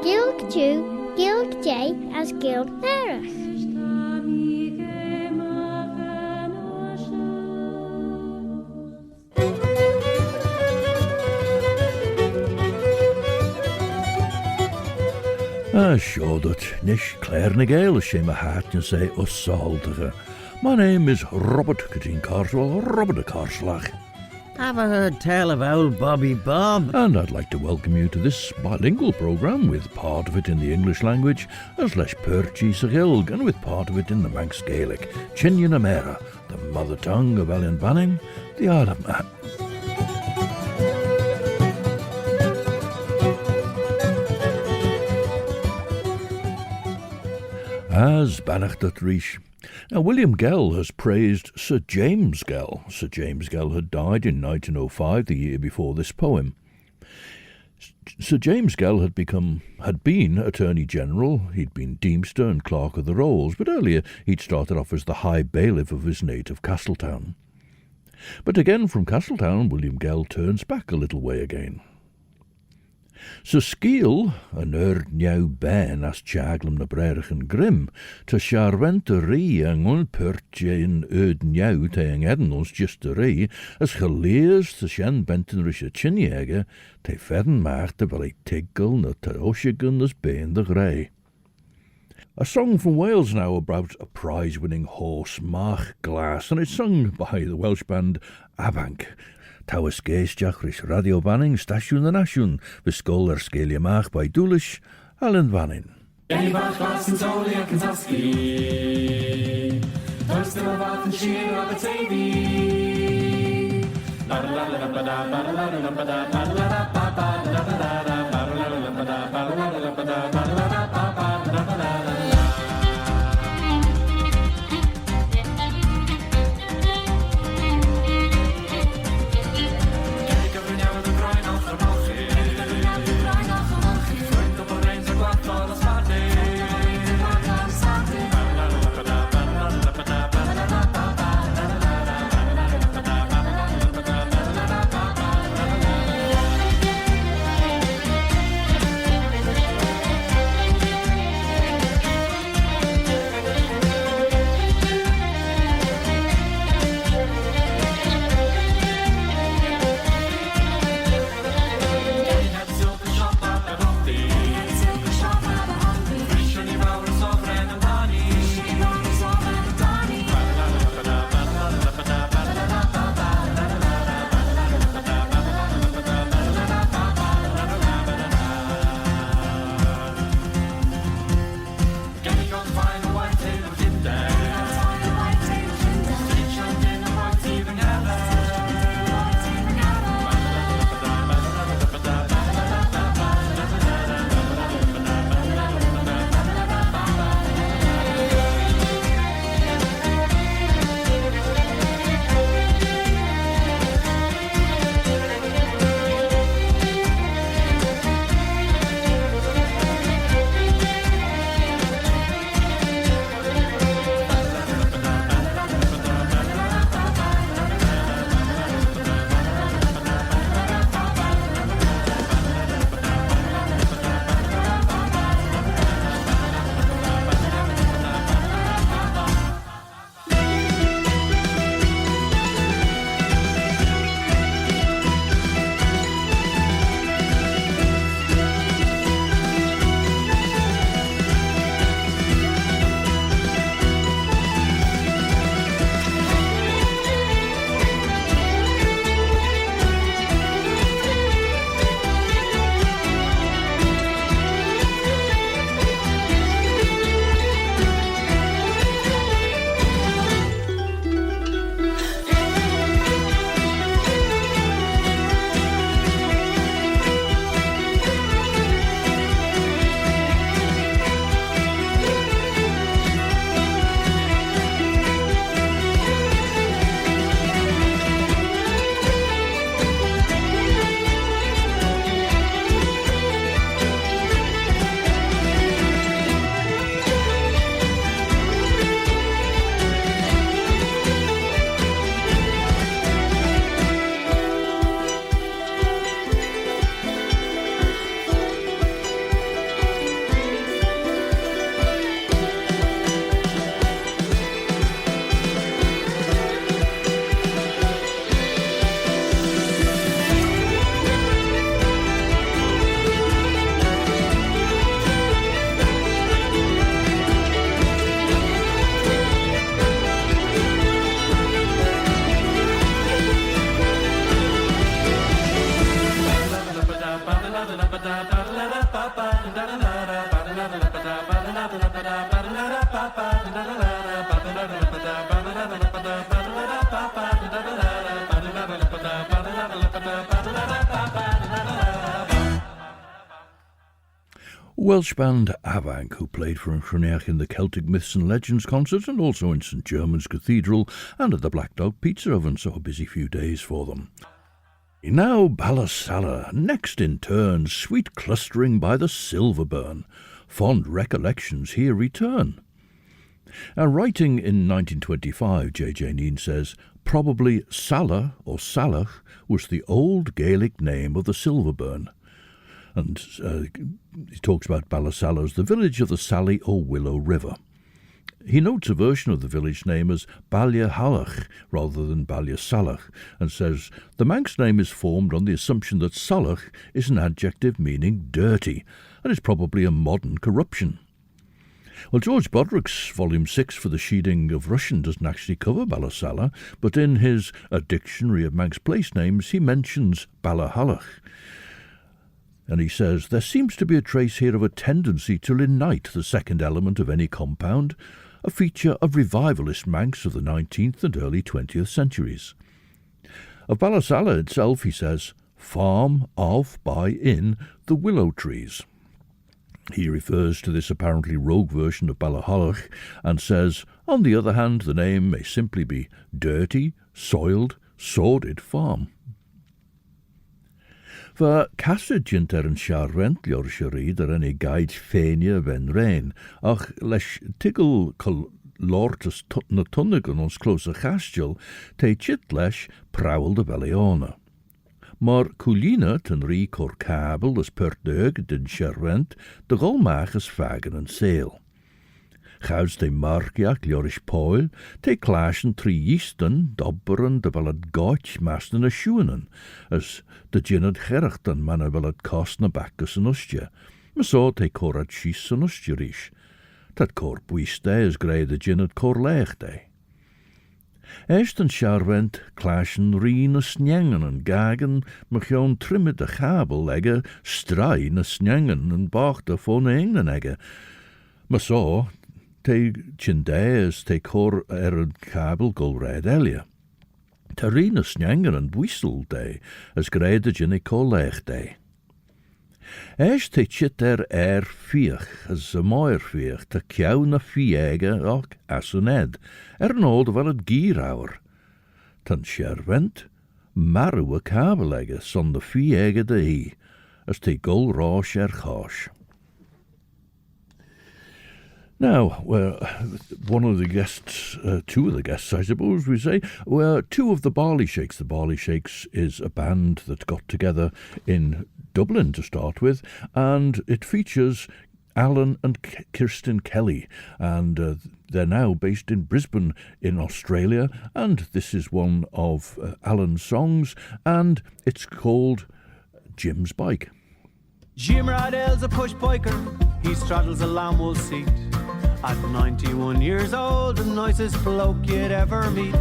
Gilg Jew, Gilg J as Gilg Nerach. Sure that nish Claare na Gael is my heart and say us. My name is Robert Catine Carswell, Robert a Carslach. Have I heard tell of old Bobby Bob? And I'd like to welcome you to this bilingual programme with part of it in the English language, as leis Perchi Sagilg, and with part of it in the Manx Gaelic, Chinian Amera, the mother tongue of Ellen Banning, the Isle of Man. As Banach dat Rish. Now, William Gell has praised Sir James Gell. Sir James Gell had died in 1905, the year before this poem. Sir James Gell had been Attorney General, he'd been Deemster and Clerk of the Rolls, but earlier he'd started off as the High Bailiff of his native Castletown. But again from Castletown, William Gell turns back a little way again. Sir Skeel, an new ben as Chaglam na Brerich and Grim, to Charwent a rie ang unpertje in new te eden ons just a rie, as geleers te shen benten rische chinjege, te verden maakte wel tiggle na te oshigun as been de grey. A song from Wales now about a prize-winning horse, Mark Glass, and it's sung by the Welsh band Abanc. Tawys geestiach rys Radio Banning, Station the Nation, Viscol Scalia Mach by Dúlish, Alan Vannin. Jenny Bach Glass and Zoli and Kansaski. Toast them about and sheer of the TV. La la la la la la la la la la Welsh band Avank, who played for Yn Chruinnaght in the Celtic Myths and Legends concert and also in St German's Cathedral and at the Black Dog Pizza Oven, so a busy few days for them. Now Ballasalla, next in turn, sweet clustering by the silver burn. Fond recollections here return. Now, writing in 1925, J.J. Neen says, probably Sala or Salach was the old Gaelic name of the silver burn. And he talks about Ballasalla as the village of the Sally or Willow River. He notes a version of the village name as Ballasalla rather than Ballasalla, and says the Manx name is formed on the assumption that Salach is an adjective meaning dirty, and is probably a modern corruption. Well, George Bodrick's Volume 6 for the Sheeding of Russian doesn't actually cover Ballasalla, but in his A Dictionary of Manx Place Names he mentions Ballahallach. And he says, there seems to be a trace here of a tendency to unite the second element of any compound, a feature of revivalist Manx of the 19th and early 20th centuries. Of Ballasalla itself, he says, farm of, by, in, the willow trees. He refers to this apparently rogue version of Ballahallach and says, on the other hand, the name may simply be dirty, soiled, sordid farm. For casted jint Yn Chruinnaght lior siarid any gaid féine ben rain, ach leis tigel lortus na tunnig an ons close chastil, te chit leis prawl de Belliona. Maar Coolina ten rie cor kabel as pertdeug den Chruinnaght de golmach as fagen en sail. Gauws te markiak liorish poil, te clashen tri yeasten, dobberen de wel het gaatj masten a schoenen, as de jinned gercht an manna wel het kost na bakkes an ustje, maar so te cor at schies an ustje rish. Dat cor buiste as grey de jinned cor leeg de. Eerst een Chruinnaght clashen rien a snjengen en gagen, maar gewoon trimme de gabel legge, strai na snjengen en bachte von englen egge. Maar so, te chindeas te cor een kabel gol red elia. Te rien a snjengen en wissel de, as grey de jinne cor leeg de. Eerst te chit fiech, as a moer fiech, te kiau na fiege ook as een ed, een olde wel het gierauwer. Ten Chruinnaght, maru a kabelegge, son de fiege de hi, as te gol rosh chosh. Now, one of the guests, two of the guests, I suppose we say, were two of the Barley Shakes. The Barley Shakes is a band that got together in Dublin to start with, and it features Alan and Kirsten Kelly, and they're now based in Brisbane in Australia, and this is one of Alan's songs, and it's called Jim's Bike. Jim Radell's a push biker, he straddles a lamb seat. At 91 years old, the nicest bloke you'd ever meet.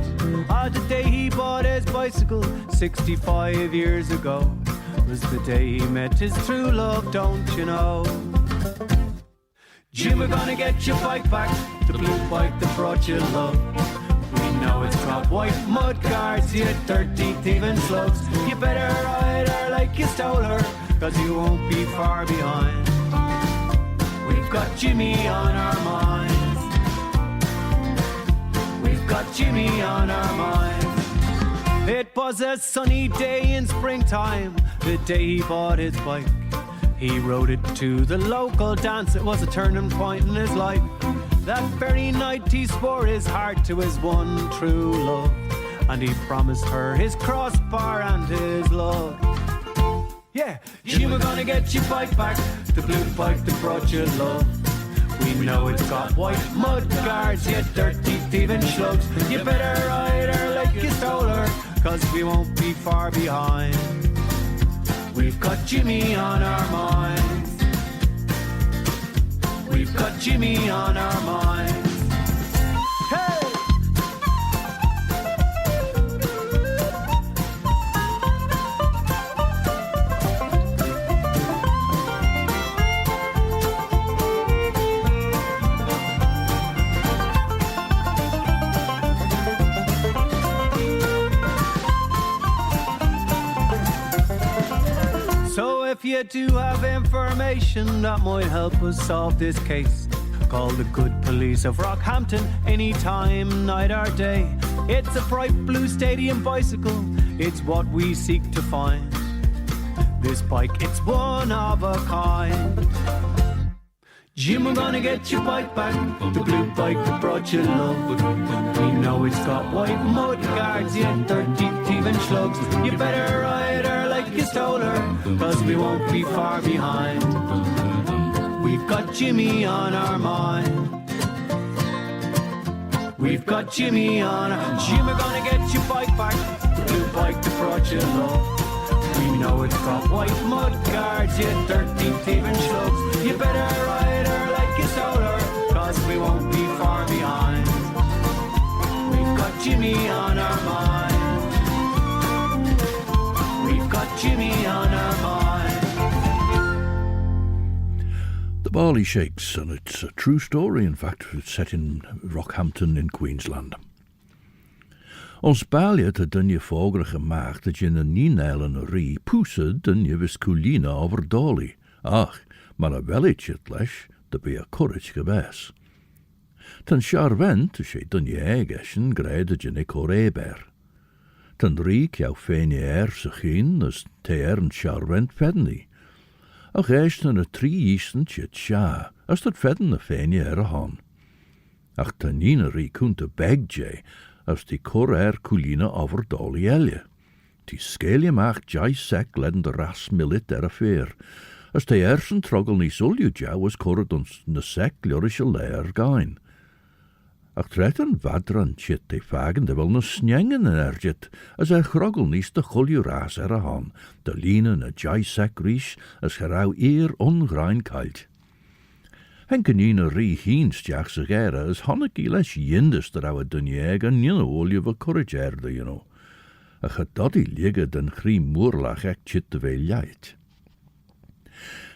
On the day he bought his bicycle, 65 years ago, was the day he met his true love, don't you know? Jim, we're gonna get your bike back, the blue bike that brought you love. We know it's got white mud guards, you dirty thieving slugs. You better ride her like you stole her, cause you won't be far behind. We've got Jimmy on our minds. We've got Jimmy on our minds. It was a sunny day in springtime, the day he bought his bike. He rode it to the local dance, it was a turning point in his life. That very night he swore his heart to his one true love, and he promised her his crossbar and his love. Yeah, Jim, we're gonna get your bike back, the blue bike that brought you love. We know it's got white mud guards, you dirty thieving slugs. You better ride her like you stole her, cause we won't be far behind. We've got Jimmy on our minds. We've got Jimmy on our minds. Hey! you do have information that might help us solve this case, call the good police of Rockhampton anytime, night or day. It's a bright blue stadium bicycle, it's what we seek to find. This bike, it's one of a kind. Jim, we're gonna get your bike back, the blue bike that brought you love. We know it's got white mud guards, yet dirty thieving slugs. You better ride her like you stole her, cause we won't be far behind. We've got Jimmy on our mind. We've got Jimmy on our... Jim, we're gonna get your bike back, the blue bike that brought you love. We know it's got white mud guards, yet dirty thieving slugs. You better ride her like you stole her, cause we won't be far behind. We've got Jimmy on our mind. We've got Jimmy on our mind. The Barley Shakes, and it's a true story. In fact, it's set in Rockhampton in Queensland. Ons bailje te dunje vogrige maag dat je een nienel en een rie poese dunje vis coolina over dolly. Ach, maar een welletje het lesh, de be a courage gewees. Ten charvent, as je dunje eigeschen, greide je nik oreber. Ten riek jou fene zich in, as te en charvent fedni. Ach eist een trie eastent je tja, as dat fedden a fene han. Ach ten nina rie kunte begje, as die cor coolina over dolly elje. Die skeelje maag jai sec ledden de ras millet affair. As de ersen trogel nie solju ja was corred ons ne sec ljorische leer gain. Ach tretten vadran chit de fagen de wel ne snjengen en erjet, as grogel nies de golju ras han, de line ne jai sec riech, as gerau ongrain kalt. Henkenine rie hiens jach sig as honneki les jindes der ouwe dunjeg en jine olje va corrigerde, you know. A gedoddy ligge den grie moerlach ek chit te veel jait.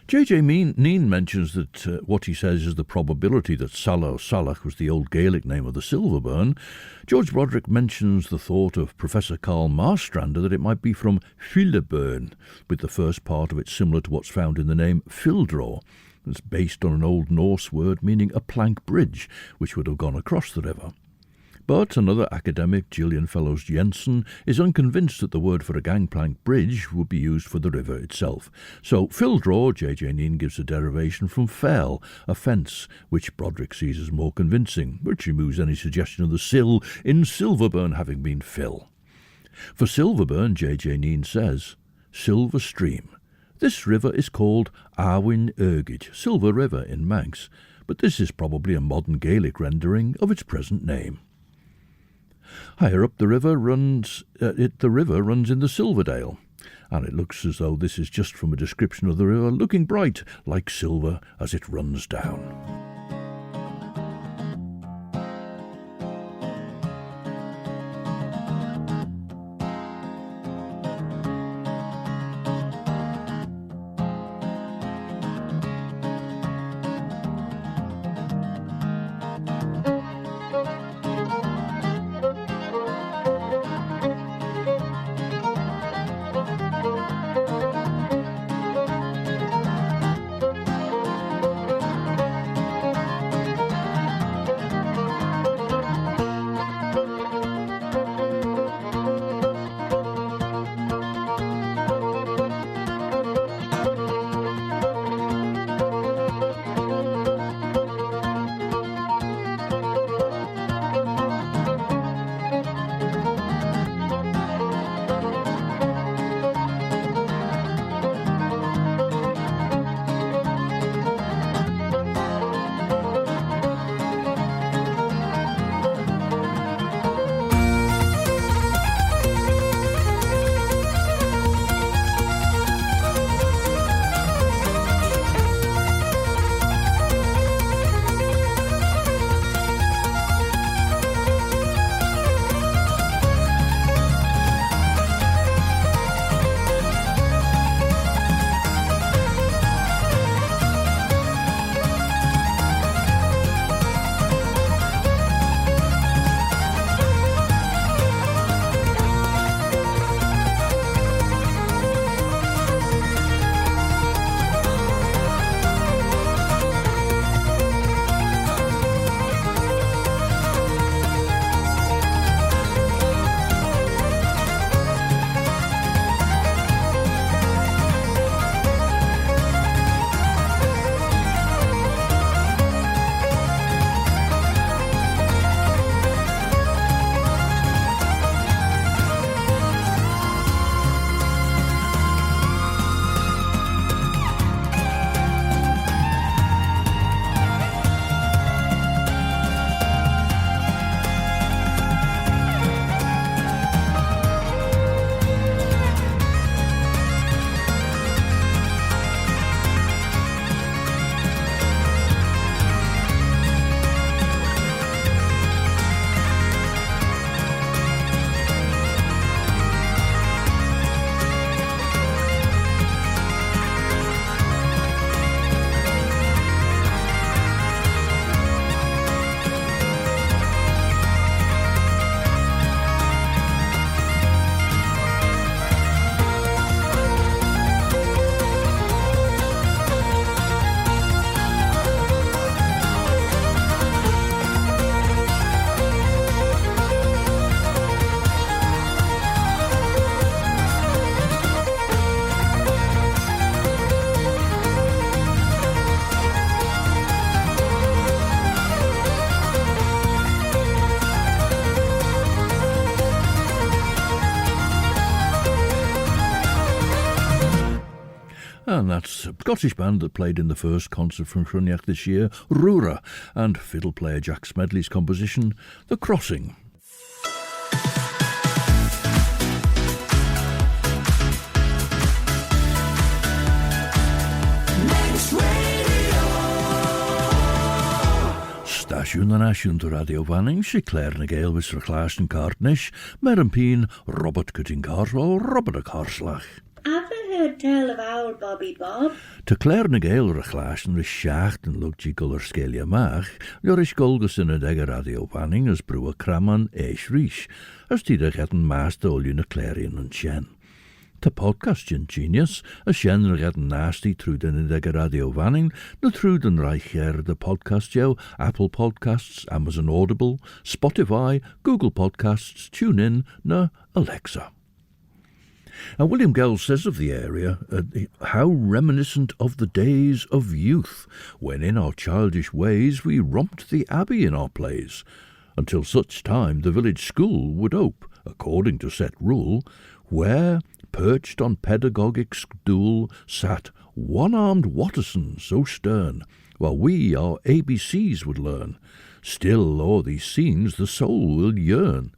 J.J. Neen mentions that what he says is the probability that Sala or Salach was the old Gaelic name of the Silverburn. George Broderick mentions the thought of Professor Carl Marstrander that it might be from Filleburn, with the first part of it similar to what's found in the name Filddraw. It's based on an Old Norse word meaning a plank bridge, which would have gone across the river. But another academic, Gillian Fellows Jensen, is unconvinced that the word for a gangplank bridge would be used for the river itself. So Filddraw, J.J. Neen gives a derivation from fell, a fence, which Broderick sees as more convincing, which removes any suggestion of the sill in Silverburn having been fill. For Silverburn, J.J. Neen says, Silver Stream. This river is called Arwyn Ergid, Silver River in Manx, but this is probably a modern Gaelic rendering of its present name. Higher up the river runs in the Silverdale, and it looks as though this is just from a description of the river looking bright like silver as it runs down. and that's a Scottish band that played in the first concert from Chruinnaght this year, Rura, and fiddle player Jack Smedley's composition, The Crossing. Stasiwn yn asiwn dy radio fanning, si Claare na Gael wys reclaas yn cartnish, mer yn pyn Robert Cutting Cars o Robert y Carslach. I've heard tell of owl Bobby Bob. Te Claare na Gael reclaas yn rysjacht yn lwgji guller sgelia mach, lor is golgus yn y deg radio fanning as brewer kraman eis rys, as tidach het een maas de olje na Claare yn sien. Te podcast yn genius, as sien het een nasty trwyd yn y deg radio fanning, na trwyd yn reicher de podcast jou, Apple Podcasts, Amazon Audible, Spotify, Google Podcasts, TuneIn, na Alexa. Now, William Gell says of the area, how reminiscent of the days of youth, when in our childish ways we romped the abbey in our plays, until such time the village school would ope, according to set rule, where, perched on pedagogic stool, sat one-armed Watterson so stern, while we our ABCs would learn. Still o'er these scenes the soul will yearn.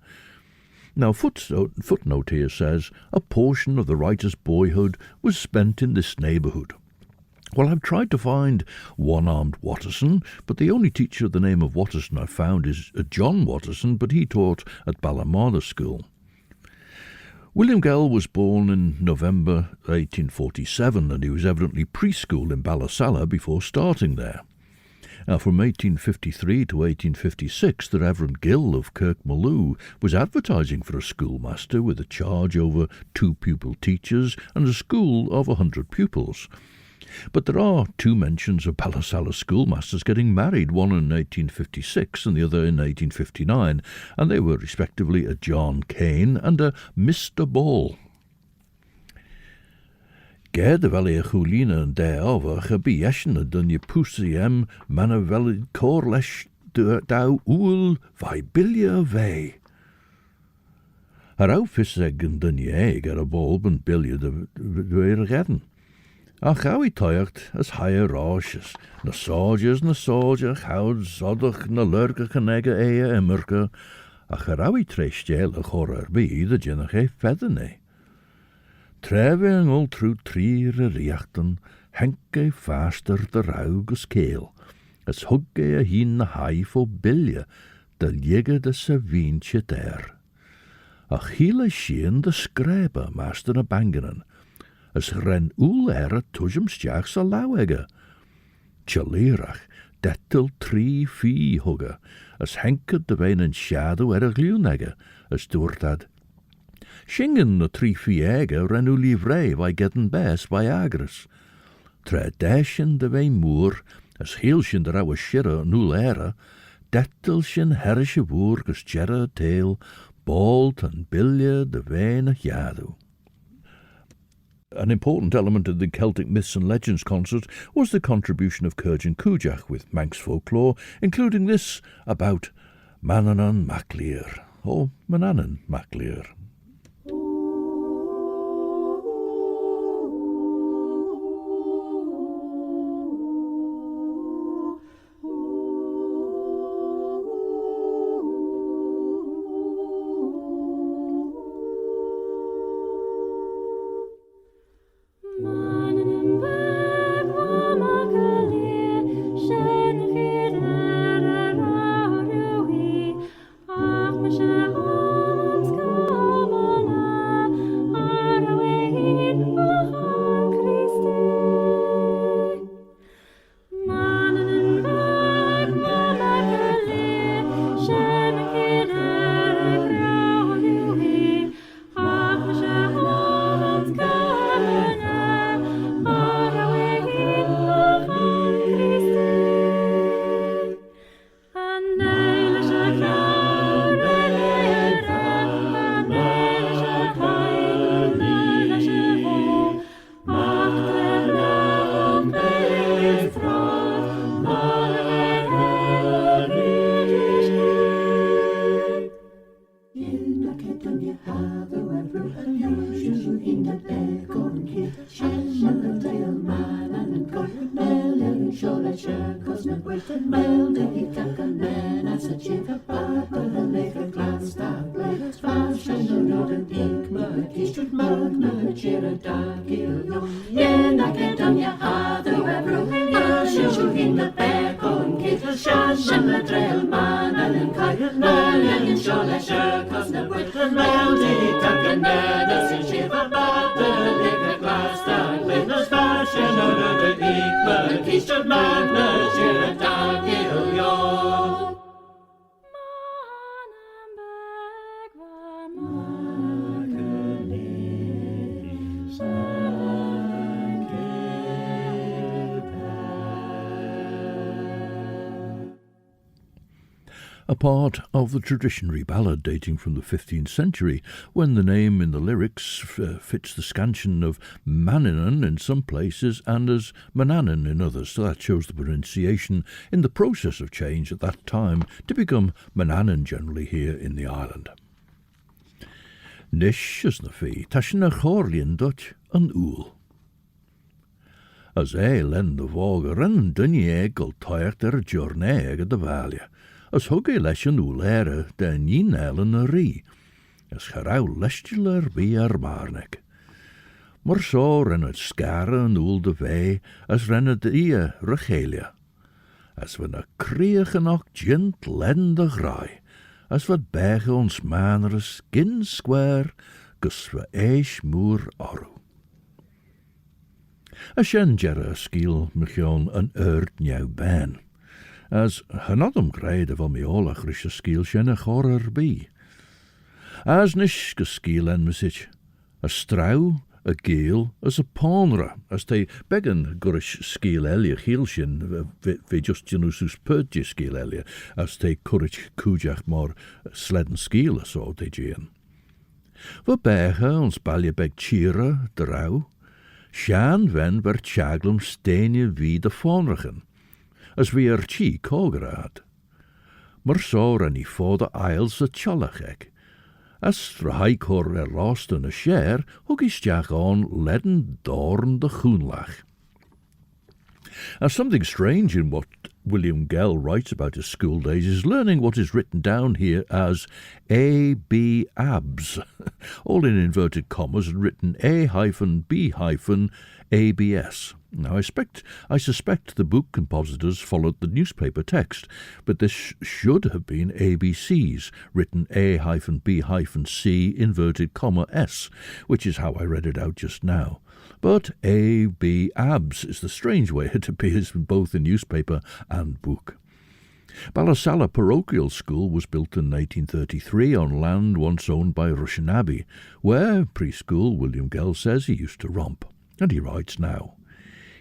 Now, footnote here says, a portion of the writer's boyhood was spent in this neighbourhood. Well, I've tried to find one-armed Watterson, but the only teacher of the name of Watterson I've found is John Watterson, but he taught at Ballasalla School. William Gell was born in November 1847, and he was evidently preschool in Ballasalla before starting there. Now, from 1853 to 1856, the Reverend Gill of Kirkmaloo was advertising for a schoolmaster with a charge over 2 pupil teachers and a school of 100 pupils. But there are 2 mentions of Ballasalla schoolmasters getting married, one in 1856 and the other in 1859, and they were respectively a John Kane and a Mr. Ball. Ger de wel e chwlina yn de over gebieshen dyn je pusiem manna wel cor lesh daw oel vai bilja vei. Haar ou visseg yn dyn je ger a bulb en bilja de redden. Ach gauw tuicht as higher rashes, na soldier, houd zoddig na lurke genege emmerke, ach haar ou treistjelig horror bi de jinnige fedene. Trefing all through trier riachten, henke faster de ruiges keel, as hugge a hien na haif o bilje, de ligge de savientje der. Ach hiele sheen de skrebe master na bangenen, as ren oel a tujumstjachs a lauwege. Tjalirach, dettel 3 fee hugge, as henke de wein en shadow a glunegge, as doortad. Shingen na 3 fiege ren u livrei vai getten bes vai agres. Tre dashen de vei moer, as heelshin der ouwe shirre nul era, dettelshin herrische woer gus jerre tail, balt and bilje de veine jadu. An important element of the Celtic Myths and Legends concert was the contribution of Cúirgin Cúideach with Manx folklore, including this about Mannin Maclear, or Mannin Maclear. cos na gwyllt meld I gac an men as a chif a bad a leg a glas da ble fas and a rod and ink mud kistut mug na cheer a dag il yen I get on ya hadu ebro shul in the back on kittle shash and the trail man and kai man in shola shir cos na gwyllt meld I gac an men as a chif a bad a leg a glas da ble fas and a rod and ink mud kistut mug na cheer a dag il yo a part of the traditionary ballad dating from the 15th century, when the name in the lyrics fits the scansion of Mannin in some places and as Manannan in others, so that shows the pronunciation in the process of change at that time to become Manannan generally here in the island. Nish as na fi, tash na chorlian dutch an ool. As len the vog ren dunye gol toirt journey at the valley. As hug leis an úlére de nín elen a rí, as charau leistiler bí marnig. Mar só renned skare an úl de vei, as renned ie rechélia. As we na kriegen och gint len de grai, as wat bege ons manere skin square, gus we eis moer oru. A shen gerre skiel michion an nieuw ben. As hanadam greide van miolach rische skiel shen chorer bi. As nish geskiel en mesich, a strau, a geel, as a ponra, as they beggen gurish skiel elia hielshin, ve just genusus purge skiel elia, as they courage kujach more sledden skiel as so they gien. We bege ons balje beg chira, drau, shan ven ver chaglum steenje wie de fonrigen. As we chi cogeraad. Mar so ran I for the isles a cholachek. As strahaik hor lost in a share, hug is jach on ledden dorn de choenlach. Now something strange in what William Gell writes about his school days is learning what is written down here as A-B abs, all in inverted commas and written A-B-ABS. Now, I suspect the book compositors followed the newspaper text, but this should have been ABCs, written A-B-C inverted comma S, which is how I read it out just now. But A-B abs is the strange way it appears in both the newspaper and book. Ballasalla Parochial School was built in 1833 on land once owned by Rushen Abbey, where, preschool, William Gell says he used to romp. And he writes now,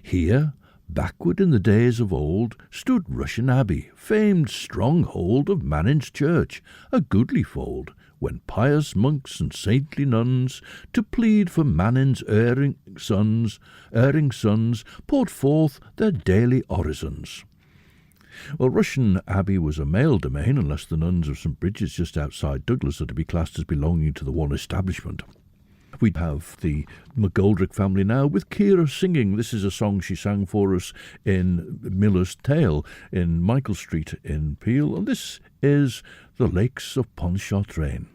"Here, backward in the days of old, stood Rushen Abbey, famed stronghold of Mannin's church, a goodly fold, when pious monks and saintly nuns, to plead for Mannin's erring sons, poured forth their daily orisons." Well, Rushen Abbey was a male domain, unless the nuns of St. Bridget's just outside Douglas are to be classed as belonging to the one establishment. We have the McGoldrick family now with Ciara singing. This is a song she sang for us in Miller's Tale in Michael Street in Peel, and this is The Lakes of Pontchartrain.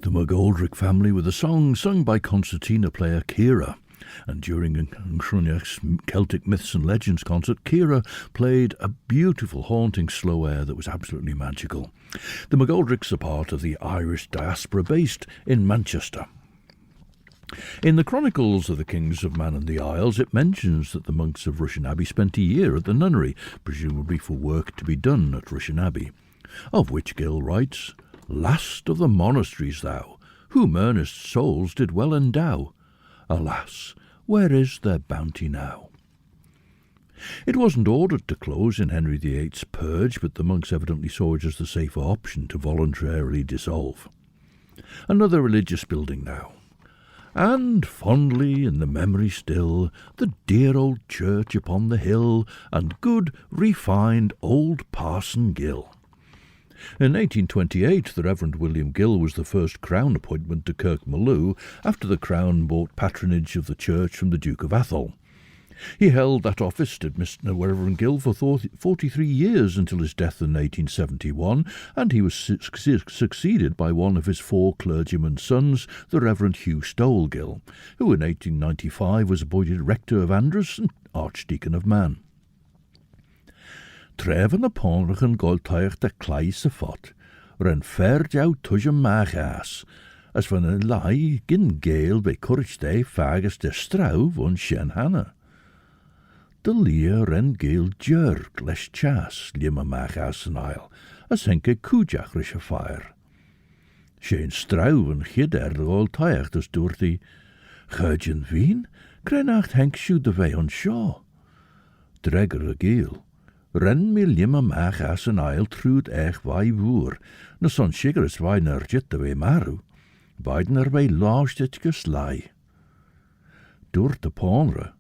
The McGoldrick family with a song sung by concertina player Claare. And during Yn Chruinnacht's Celtic Myths and Legends concert, Claare played a beautiful, haunting slow air that was absolutely magical. The McGoldricks are part of the Irish diaspora based in Manchester. In the Chronicles of the Kings of Man and the Isles, it mentions that the monks of Rushen Abbey spent a year at the nunnery, presumably for work to be done at Rushen Abbey, of which Gell writes, "Last of the monasteries thou, whom earnest souls did well endow. Alas, where is their bounty now?" It wasn't ordered to close in Henry VIII's purge, but the monks evidently saw it as the safer option to voluntarily dissolve. Another religious building now. And fondly in the memory still, the dear old church upon the hill, and good, refined old Parson Gill. In 1828, the Reverend William Gill was the first Crown appointment to Kirkmaloo after the Crown bought patronage of the church from the Duke of Atholl. He held that office, did Mr. Reverend Gill, for 43 years until his death in 1871, and he was succeeded by one of his 4 clergyman sons, the Reverend Hugh Stowell Gill, who in 1895 was appointed Rector of Andrews and Archdeacon of Man. Treffen y ponrach yn goltaich de clais y fot, ren fer jou tush yn mach as, as van een lai gin Gael bij courage day fagus de strauw von shen hanna. De leer ren Gael jerk les chas lima mach as yn ail, as henke kujach rish a fire. Sheen strauw van gidder de goltaich dus door die Yn Veen, krenacht henk shu de vei on shaw. Dregger a Gael. Ren mi lima mach as yn ail trwyd eich fai fwr, na son sigur is fai nergit de vei maru, baiden er vei laustit geslai. Door de ponre,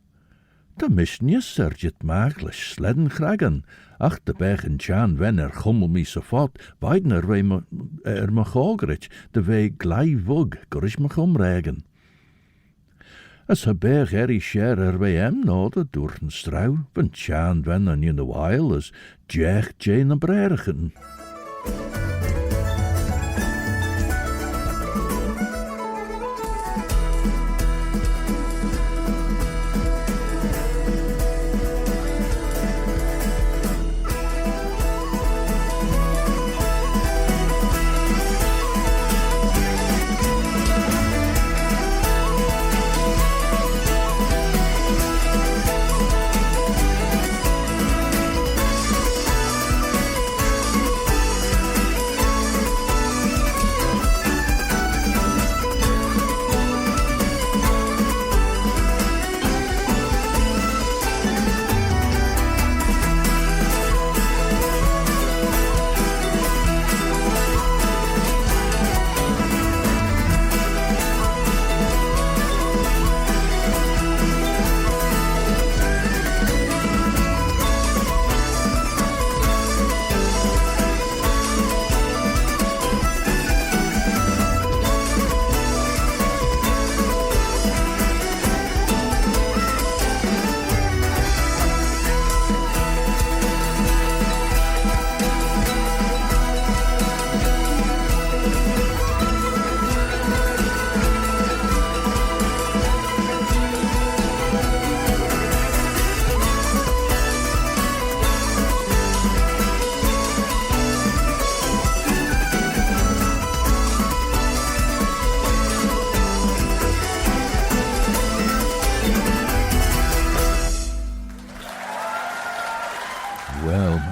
da misnies sergit mach les sledden kragen, ach de bech en chan wen chummel mi so fort, baiden er vei mach ogrit, de vei glai vug, gorish mach omregen. As ha bech eri share vei node door een strauw, van chan wen an in de weil, as jech jane en brerigen.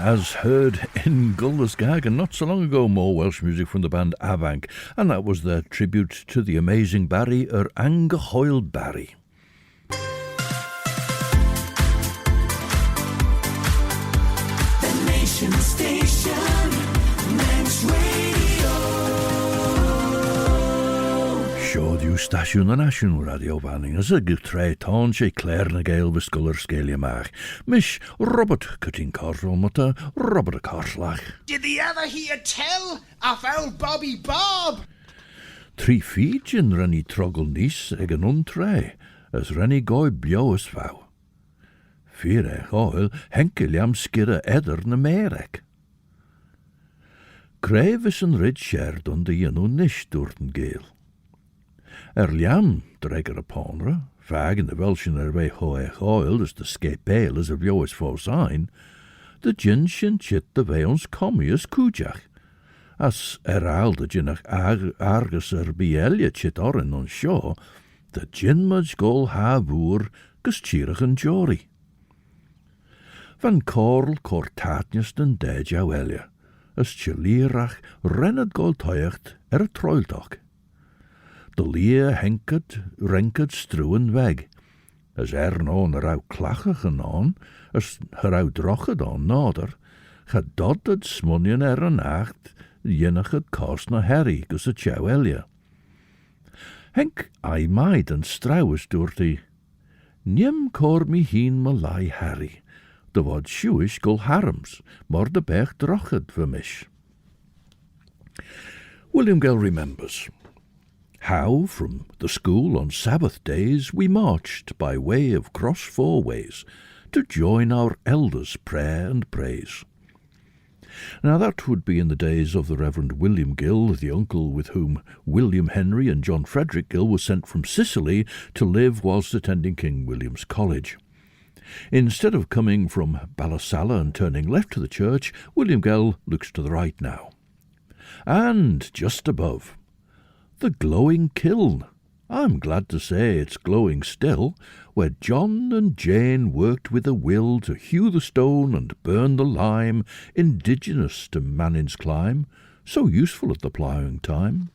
As heard in Gullasgag, and not so long ago more Welsh music from the band Avanc, and that was their tribute to the amazing Barry Angahoil Barry. The Nation Station, Manx Radio. Siod yw stasiwn y nasiwn radio fanning as a gytre ton se Claare na Gael visguller sgelia mach. Mish Robert cutting corral mutta Robert a corslach. Did the ever hear tell of old Bobby Bob? 3 feet in renny troggle nis ag an untre, as renny goi bios vau. 4 oil henke liam skirre edder na merek. Craef is een rid shared on de jenno nish door den Gael. Liam dreger a ponre, vag in de Welschen way hoeg oil, dus de skepeel is of jois for sign, de gin shin chit de way ons commius kujach. As alde ginnach argus bielje chit oren on shaw, de gin mudge gol ha boer gus chirach en jory. Van Corl cortatnius den deja welje, as chilierach rennet gol toicht a troildok. De leer renked struwen weg, as non rauw klachigen aan, as rauw drochid aan nader, gedotted smunjen een nacht, jinnach het kost na herrie, gus a chauelje. Henk ai maid en strouwes door die, niem cor mi heen me lai herrie, de wat shuish gul harms, maar de bech drochid vermish. William Gell remembers how, from the school on Sabbath days, we marched by way of cross four ways to join our elders' prayer and praise. Now that would be in the days of the Reverend William Gill, the uncle with whom William Henry and John Frederick Gill were sent from Sicily to live whilst attending King William's College. Instead of coming from Ballasalla and turning left to the church, William Gell looks to the right now. And just above, the glowing kiln. I'm glad to say it's glowing still, where John and Jane worked with a will to hew the stone and burn the lime, indigenous to Mannin's clime, so useful at the ploughing time.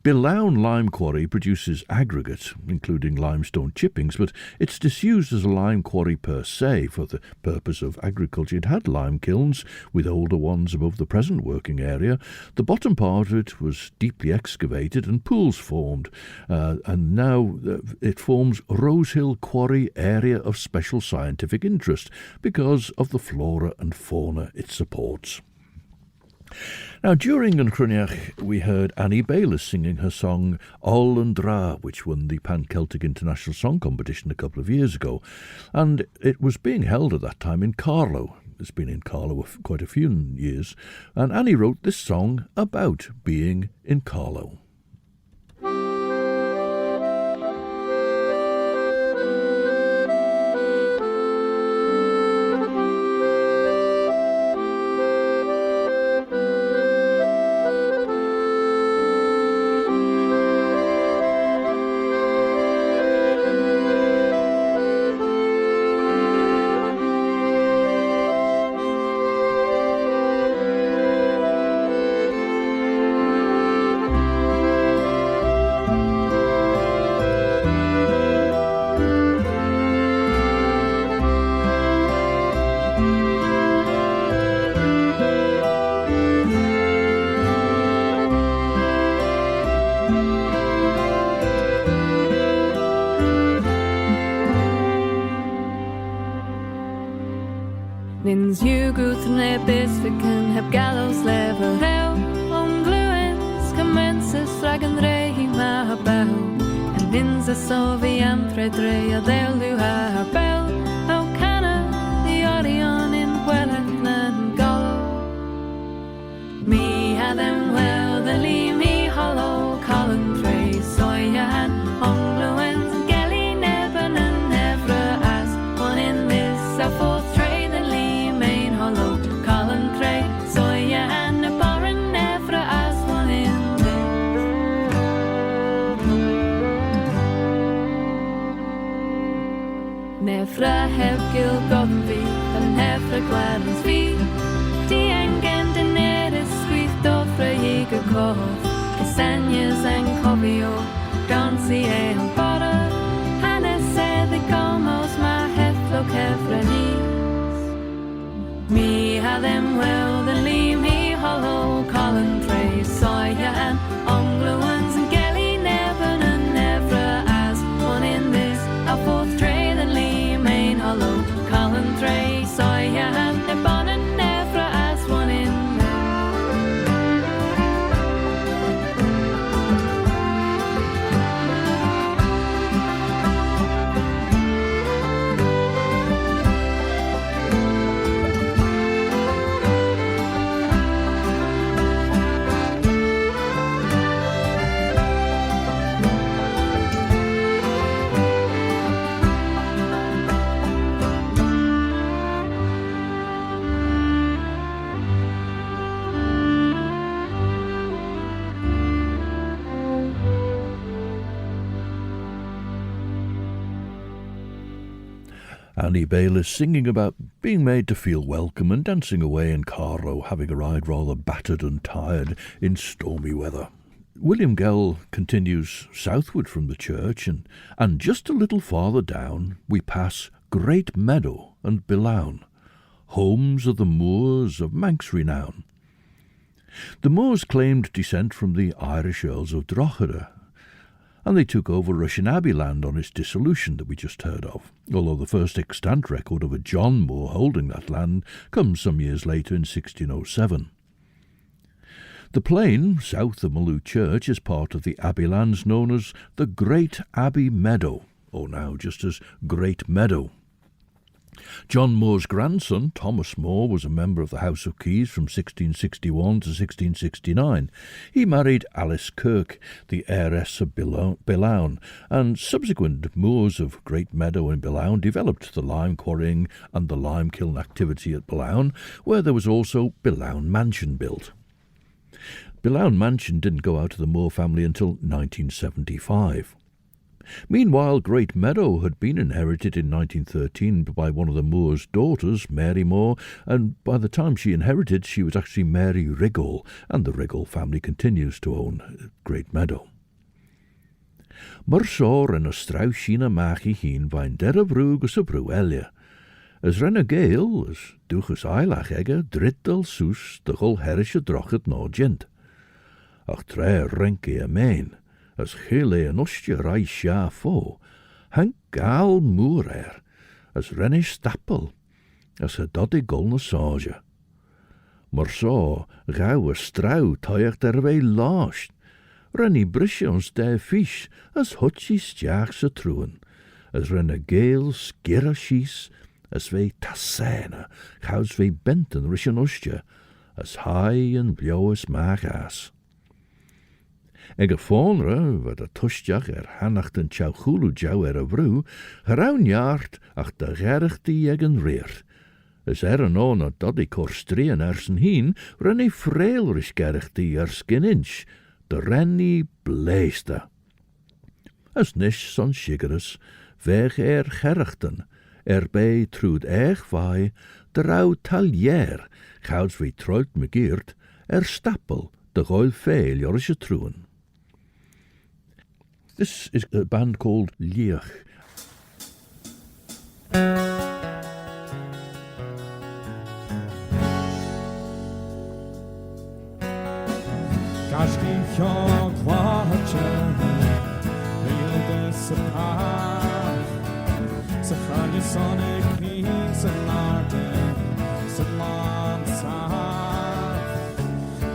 Billown lime quarry produces aggregate, including limestone chippings, but it's disused as a lime quarry per se for the purpose of agriculture. It had lime kilns, with older ones above the present working area. The bottom part of it was deeply excavated and pools formed, and now it forms Rosehill Quarry Area of Special Scientific Interest because of the flora and fauna it supports. Now, during Yn Chruinnaght, we heard Annie Bayliss singing her song All and Dra, which won the Pan-Celtic International Song Competition a couple of years ago, and it was being held at that time in Carlow. It's been in Carlow quite a few years, and Annie wrote this song about being in Carlow. Nins jugut nebis ficken heb gallows lever reu om gluens commences dragon rei ma habau en nins a so vi entre dre a delu ha bel o canna the Orion in Wellington Gell me ha them well the lee me hollow colin tray soyan on gluens gelly never and never as one in this a fourth Nefra heb gil godden vi, en nefra gladens vi. Die engen den is squeeth dofra jige kof. Castanjes en covio, dansi en butter. Hannes said the gomos ma heflock hefranis. Me ha them well, the lee me hollow, colin tray, soya and ongloans and gelly never and never as one in this, a fourth tray. Hello, Colin Tray, soya and the bonnet never as one in Annie Bayliss singing about being made to feel welcome and dancing away in Carlow, having arrived rather battered and tired in stormy weather. William Gell continues southward from the church, and just a little farther down we pass Great Meadow and Billown, homes of the Moors of Manx renown. The Moors claimed descent from the Irish Earls of Drogheda, and they took over Russian Abbey land on its dissolution that we just heard of, although the first extant record of a John Moore holding that land comes some years later in 1607. The plain south of Maloo Church is part of the Abbey lands known as the Great Abbey Meadow, or now just as Great Meadow. John Moore's grandson, Thomas Moore, was a member of the House of Keys from 1661 to 1669. He married Alice Kirk, the heiress of Billown, and subsequent Moors of Great Meadow and Billown developed the lime quarrying and the lime kiln activity at Billown, where there was also Billown Mansion built. Billown Mansion didn't go out to the Moore family until 1975. Meanwhile, Great Meadow had been inherited in 1913 by one of the Moore's daughters, Mary Moore, and by the time she inherited, she was actually Mary Riggle, and the Riggle family continues to own Great Meadow. Mursor en y straw sin amach I hun vain der y brwg ys y brwywelia. As ren y Gael, as duch ys ailach ege, driddel sws, dychol herish y drochet no gent. Ach tre renke y main. As chile yn ostio rai sia fo, hank Gael Moor as rennish stapel, as a doddy gol na soja. Mar so, gauw a straw toiach der wei lost, renny brisions de fish, as hutchi stiach sa truan, as ren a Gael skira shies, as wei tasena, gauws wei benten rishan ostio, as high and blauwes maag as. Eg a fónra, wat a tusteach hannacht an tjauchulu jau a vrú, geraun jaart ach de gerchti eg an reer. As an on a doddy korstrien ersen hien, renny freelrish gerchti skin inch, de renny bléista. As nish son shigeres, veg gerchten, bij trúd vai, de rauw taljer, gouds wie trout me geert, stappel, de goil veel jorische truan. This is a band called Liach. Gashki kyo kwacha, Rilde sapar, Safranya sonic means and larden, Salam saf.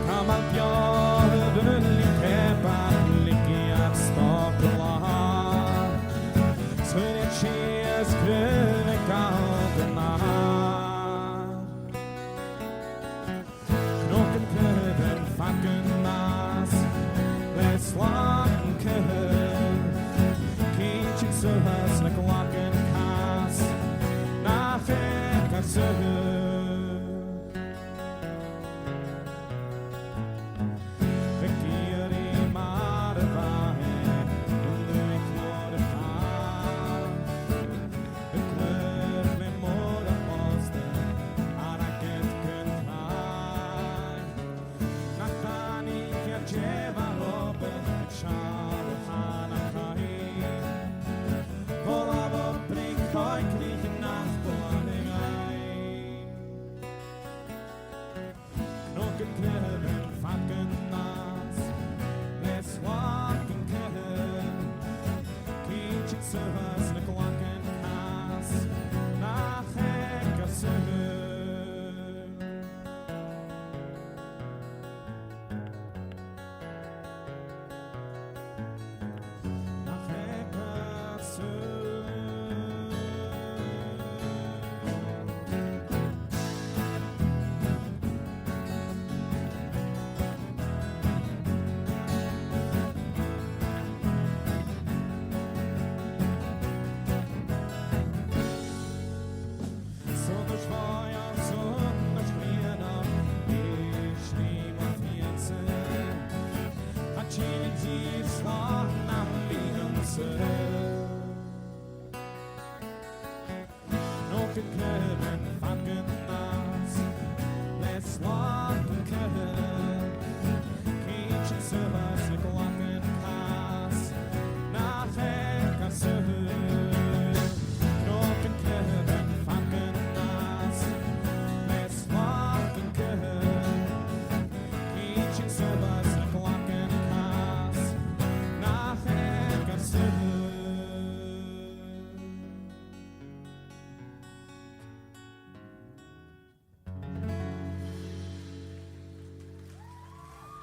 Come up your burly kepa, licky at stop the line. Swing it, she is grinning out the night. Knock and curve and fucking nas, let's lock and curve. Kitchen service like a lock and cast. Nothing can serve.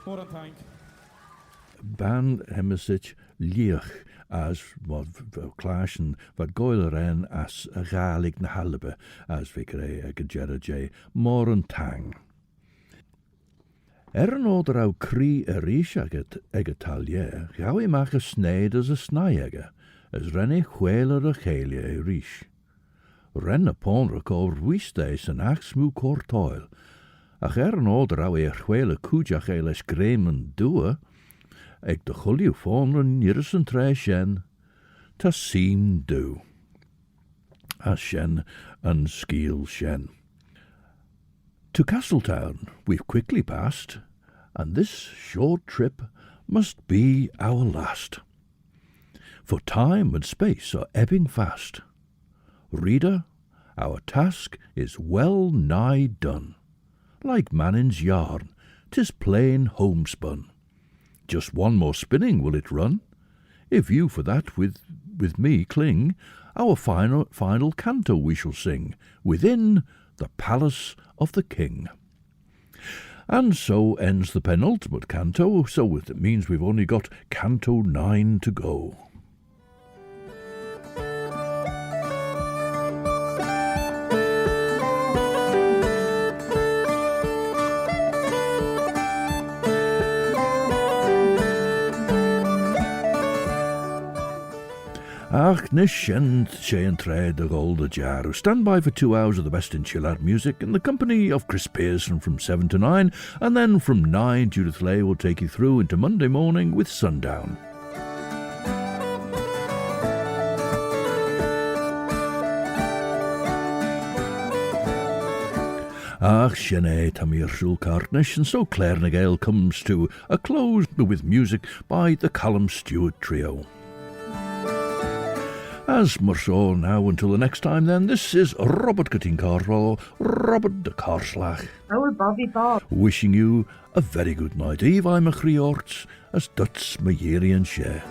More than thank. Ban hemesich liach as wat clashen wat goiler en as a galig na halbe as vikre a gejera j more an tang. An oder au cri a rish ag talier, gau I mach a sneid as a snaiege, as renne chweler a chelia a rish. Ren upon record wiestays an achsmu cortoil, ach an oder au a chwele kujach eles gremen dua, ag de chulliu fon an niris an tre shen, ta seem do. As shen an skeel shen. To Castletown we've quickly passed, and this short trip must be our last. For time and space are ebbing fast. Reader, our task is well nigh done. Like Mannin's yarn, 'tis plain homespun. Just one more spinning will it run. If you for that with me cling, our final canto we shall sing, within the palace of the king. And so ends the penultimate canto, so it means we've only got canto 9 to go. Ach, nish and she and trade the gold jar, who stand by for 2 hours of the best in chillard music in the company of Chris Pearson from 7 to 9, and then from 9 Judith Lay will take you through into Monday morning with Sundown. Ach, Shene Tamir Shulkartnish, and so Claare and Gael comes to a close with music by the Callum Stewart Trio. As Mersault now until the next time then, this is Robert Cutting Carwell, Robert de Carslach. Oh, Bobby Bob. Wishing you a very good night. Eve I'm a Chriort, as Duts Magyeri and Share.